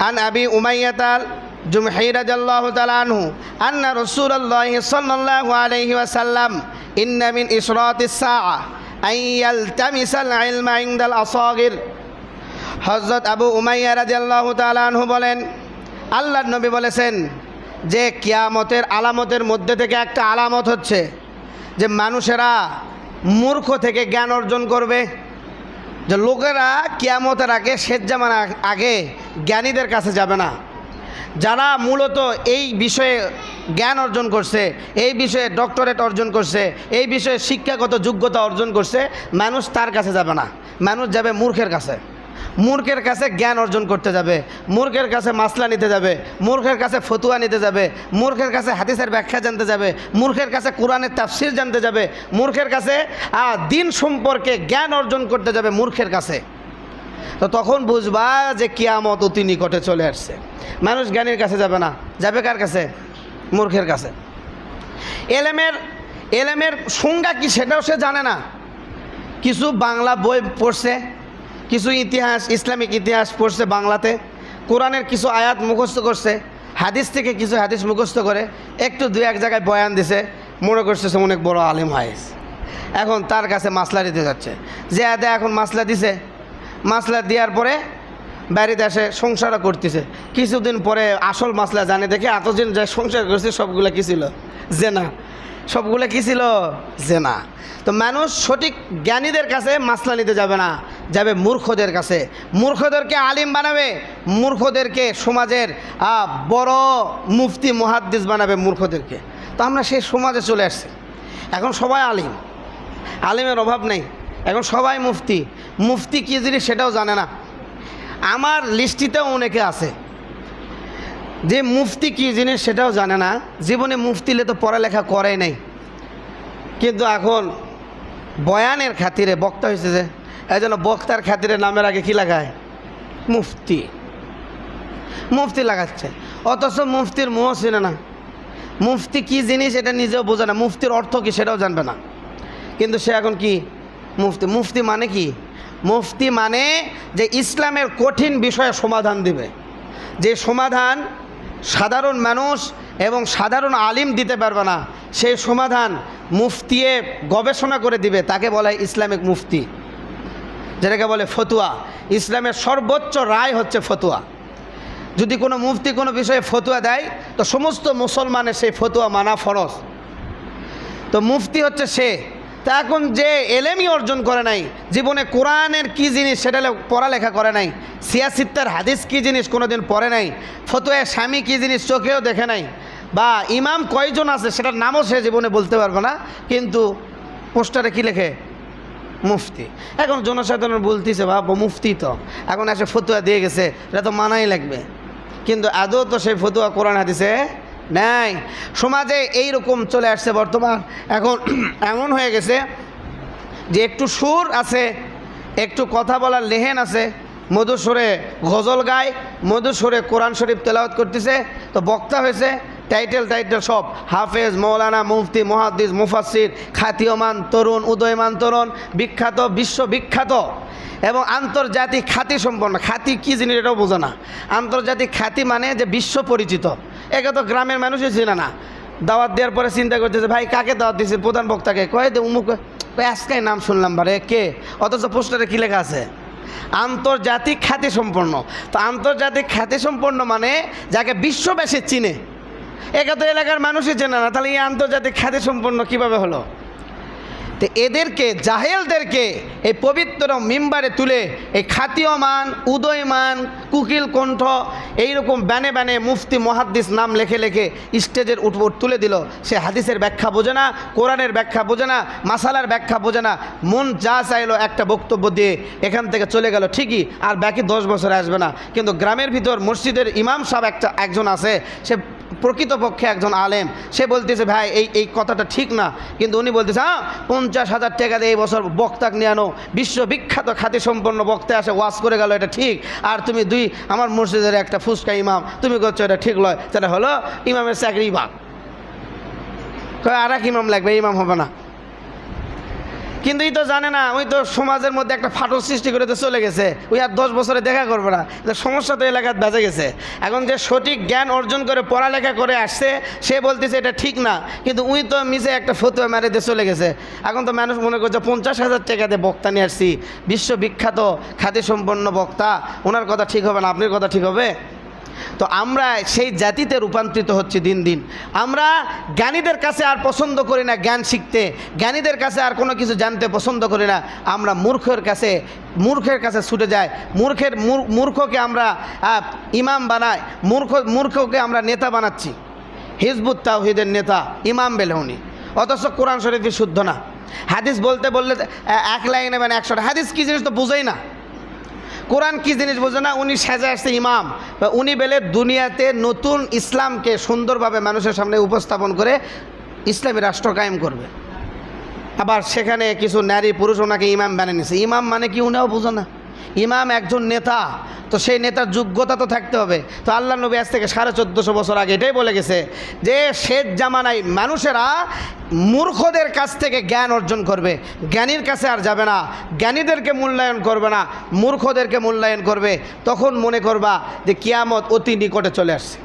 আন আবি উমাইয়াতাল জুমহি রাদিয়াল্লাহু তাআলা আনহু আন্না রাসূলুল্লাহি সাল্লাল্লাহু আলাইহি ওয়াসাল্লাম ইন্না মিন ইশরাতিস সাআ আন ইয়ালতামিসাল ইলমা ইনদাল আসাগির। হযরত আবু উমাইয়া রাদিয়াল্লাহু তাআলা আনহু বলেন, আল্লাহর নবী বলেছেন যে কিয়ামতের আলামতের মধ্যে থেকে একটা আলামত হচ্ছে যে মানুষেরা মূর্খ থেকে জ্ঞান অর্জন করবে। যে লোকেরা কিয়ামতের আগে শেষ জামানার আগে জ্ঞানীদের কাছে যাবে না। যারা মূলত এই বিষয়ে জ্ঞান অর্জন করছে, এই বিষয়ে ডক্টরেট অর্জন করছে, এই বিষয়ে শিক্ষাগত যোগ্যতা অর্জন করছে, মানুষ তার কাছে যাবে না। মানুষ যাবে মূর্খের কাছে। মূর্খের কাছে জ্ঞান অর্জন করতে যাবে, মূর্খের কাছে মাসলা নিতে যাবে, মূর্খের কাছে ফতুয়া নিতে যাবে, মূর্খের কাছে হাদিসের ব্যাখ্যা জানতে যাবে, মূর্খের কাছে কোরআনের তাফসির জানতে যাবে, মূর্খের কাছে দিন সম্পর্কে জ্ঞান অর্জন করতে যাবে মূর্খের কাছে। তো তখন বুঝবা যে কিয়ামত অতি নিকটে চলে আসছে। মানুষ জ্ঞানীর কাছে যাবে না, যাবে কার কাছে? মূর্খের কাছে। এলেমের সংজ্ঞা কি সেটাও সে জানে না। কিছু বাংলা বই পড়ছে, কিছু ইতিহাস, ইসলামিক ইতিহাস পড়ছে বাংলাতে, কোরআনের কিছু আয়াত মুখস্থ করছে, হাদিস থেকে কিছু হাদিস মুখস্থ করে একটু দুই এক জায়গায় বয়ান দিছে, মনে করছে সে অনেক বড় আলেম হয়েছে। এখন তার কাছে মাসলা দিতে যাচ্ছে, যে এখন মাসলা দিছে, মাসলা দেওয়ার পরে বাড়িতে এসে সংসারও করতেছে। কিছুদিন পরে আসল মাসলা জানে দেখে এতদিন যে সংসার করছে সবগুলো কী ছিল? জেনা। সবগুলো কী ছিল? জেনা। তো মানুষ সঠিক জ্ঞানীদের কাছে মাসলা নিতে যাবে না, যাবে মূর্খদের কাছে। মূর্খদেরকে আলিম বানাবে, মূর্খদেরকে সমাজের বড় মুফতি মুহাদ্দিস বানাবে মূর্খদেরকে। তো আমরা সেই সমাজে চলে আসছি। এখন সবাই আলিম, আলিমের অভাব নেই। এখন সবাই মুফতি। মুফতি কী জিনিস সেটাও জানে না। আমার লিস্টিতেও অনেকে আছে যে মুফতি কী জিনিস সেটাও জানে না। জীবনে মুফতিলে তো পড়ালেখা করে নাই, কিন্তু এখন বয়ানের খাতিরে বক্তা হয়েছে, যে এই জন্য বক্তার খাতিরে নামের আগে কি লাগায়? মুফতি। মুফতি লাগাচ্ছে, অথচ মুফতির মোহ চিনে না। মুফতি কী জিনিস এটা নিজেও বোঝে না, মুফতির অর্থ কী সেটাও জানবে না, কিন্তু সে এখন কি মুফতি। মুফতি মানে কি? মুফতি মানে যে ইসলামের কঠিন বিষয়ে সমাধান দিবে, যে সমাধান সাধারণ মানুষ এবং সাধারণ আলিম দিতে পারবে না, সেই সমাধান মুফতিয়ে গবেষণা করে দিবে, তাকে বলে ইসলামিক মুফতি, যেটাকে বলে ফতুয়া। ইসলামের সর্বোচ্চ রায় হচ্ছে ফতুয়া। যদি কোনো মুফতি কোনো বিষয়ে ফতুয়া দেয় তো সমস্ত মুসলমানের সেই ফতুয়া মানা ফরজ। তো মুফতি হচ্ছে সে। তা এখন যে এলেমই অর্জন করে নাই, জীবনে কোরআনের কী জিনিস সেটা পড়ালেখা করে নাই, সিয়াসিত্তার হাদিস কী জিনিস কোনোদিন পড়ে নাই, ফতুয়া স্বামী কী জিনিস চোখেও দেখে নাই, বা ইমাম কয়জন আছে সেটার নামও সে জীবনে বলতে পারবে না, কিন্তু পোস্টারে কী লেখে? মুফতি। এখন জনসাধারণ বলতেছে বাবা মুফতি তো এখন এসে ফতুয়া দিয়ে গেছে, এটা তো মানাই লাগবে, কিন্তু আদৌ তো সেই ফতুয়া কোরআন হাদিসে নাই। সমাজে এইরকম চলে আসছে বর্তমান। এখন এমন হয়ে গেছে যে একটু সুর আছে, একটু কথা বলার লেহেন আছে, মধুর সুরে গজল গায়, মধুর সুরে কোরআন শরীফ তেলাওয়াত করতেছে, তো বক্তা হয়েছে, টাইটেল সব হাফেজ, মৌলানা, মুফতি, মুহাদ্দিস, মুফাসসির, খ্যাতিমান তরুণ, উদয়মান তরুণ, বিখ্যাত, বিশ্ববিখ্যাত এবং আন্তর্জাতিক খ্যাতি সম্পন্ন। খ্যাতি কী জিনিস এটাও বোঝে না। আন্তর্জাতিক খ্যাতি মানে যে বিশ্ব পরিচিত, একে তো গ্রামের মানুষই চিনে না। দাওয়াত দেওয়ার পরে চিন্তা করতেছে ভাই কাকে দাওয়াত দিয়েছে, প্রধান বক্তাকে, কয়ে দে উমুক, আজকাই নাম শুনলাম বারে কে, অথচ পোস্টারে কী লেখা আছে? আন্তর্জাতিক খ্যাতি সম্পন্ন। তো আন্তর্জাতিক খ্যাতি সম্পন্ন মানে যাকে বিশ্ববাসী চিনে, একে তো এলাকার মানুষই চেনে না, তাহলে এই আন্তর্জাতিক খ্যাতি সম্পন্ন কীভাবে হলো? তো এদেরকে, জাহেলদেরকে এই পবিত্র মিম্বারে তুলে এই খ্যাতিমান, উদয়মান, কুকিল কণ্ঠ এইরকম ব্যানে ব্যানে মুফতি মুহাদ্দিস নাম লেখে লেখে স্টেজের উপর তুলে দিল। সে হাদিসের ব্যাখ্যা বোঝে না, কোরআনের ব্যাখ্যা বোঝে না, মাসালার ব্যাখ্যা বোঝে না, মন যা চাইলো একটা বক্তব্য দিয়ে এখান থেকে চলে গেল ঠিকই, আর বাকি 10 বছর আসবে না। কিন্তু গ্রামের ভিতর মসজিদের ইমাম সাহেব একজন আছে, সে প্রকৃতপক্ষে একজন আলেম, সে বলতেছে ভাই এই কথাটা ঠিক না, কিন্তু উনি বলতেছে 50,000 টাকা দিয়ে এই বছর বক্তাক নিয়ে আনো, বিশ্ববিখ্যাত খ্যাতি সম্পন্ন বক্তা আসে ওয়াজ করে গেল, এটা ঠিক, আর তুমি আমার মসজিদের একটা ফুসকা ইমাম, তুমি করছো এটা ঠিক নয়, সেটা হলো ইমামের চাকরি বাক, আর এক ইমাম লাগবে, ইমাম হবে না। কিন্তু এই তো জানে না, ওই তো সমাজের মধ্যে একটা ফাটল সৃষ্টি করে তো চলে গেছে, ওই আর 10 বছরে দেখা করবে না। সমস্যা তো এলাকায় বেঁচে গেছে। এখন যে সঠিক জ্ঞান অর্জন করে পড়ালেখা করে আসছে সে বলতেছে এটা ঠিক না, কিন্তু উই তো মিশে একটা ফতুয়া মেরে দিয়ে চলে গেছে। এখন তো মানুষ মনে করছে 50,000 টাকা দিয়ে বক্তা নিয়ে আসছি, বিশ্ববিখ্যাত খ্যাতিসম্পন্ন বক্তা, ওনার কথা ঠিক হবে না, আপনার কথা ঠিক হবে? তো আমরা সেই জাতিতে রূপান্তরিত হচ্ছি দিন দিন। আমরা জ্ঞানীদের কাছে আর পছন্দ করি না জ্ঞান শিখতে, জ্ঞানীদের কাছে আর কোনো কিছু জানতে পছন্দ করি না। আমরা মূর্খের কাছে ছুটে যাই। মূর্খকে আমরা ইমাম বানাই, মূর্খকে আমরা নেতা বানাচ্ছি। হিজবুত তাওহীদের নেতা ইমাম বেলহনি, অথচ কোরআন শরীফই শুদ্ধ না। হাদিস বলতে বললে এক লাইনে মানে 100টা হাদিস কী জিনিস তো বোঝেই না, কোরআন কী জিনিস বোঝে না। উনি সাজা আসছে ইমাম, উনি বেলে দুনিয়াতে নতুন ইসলামকে সুন্দরভাবে মানুষের সামনে উপস্থাপন করে ইসলামী রাষ্ট্র কায়েম করবে। আবার সেখানে কিছু নারী পুরুষ ওনাকে ইমাম বানিয়ে নিছে। ইমাম মানে কি উনিও বোঝে না। ইমাম একজন নেতা, তো সেই নেতার যোগ্যতা তো থাকতে হবে। তো আল্লাহ নবী আজ থেকে 1450 বছর আগে এটাই বলে গেছে যে শেষ জামানায় মানুষেরা মূর্খদের কাছ থেকে জ্ঞান অর্জন করবে, জ্ঞানীর কাছে আর যাবে না, জ্ঞানীদেরকে মূল্যায়ন করবে না, মূর্খদেরকে মূল্যায়ন করবে। তখন মনে করবা যে কিয়ামত অতি নিকটে চলে আসছে।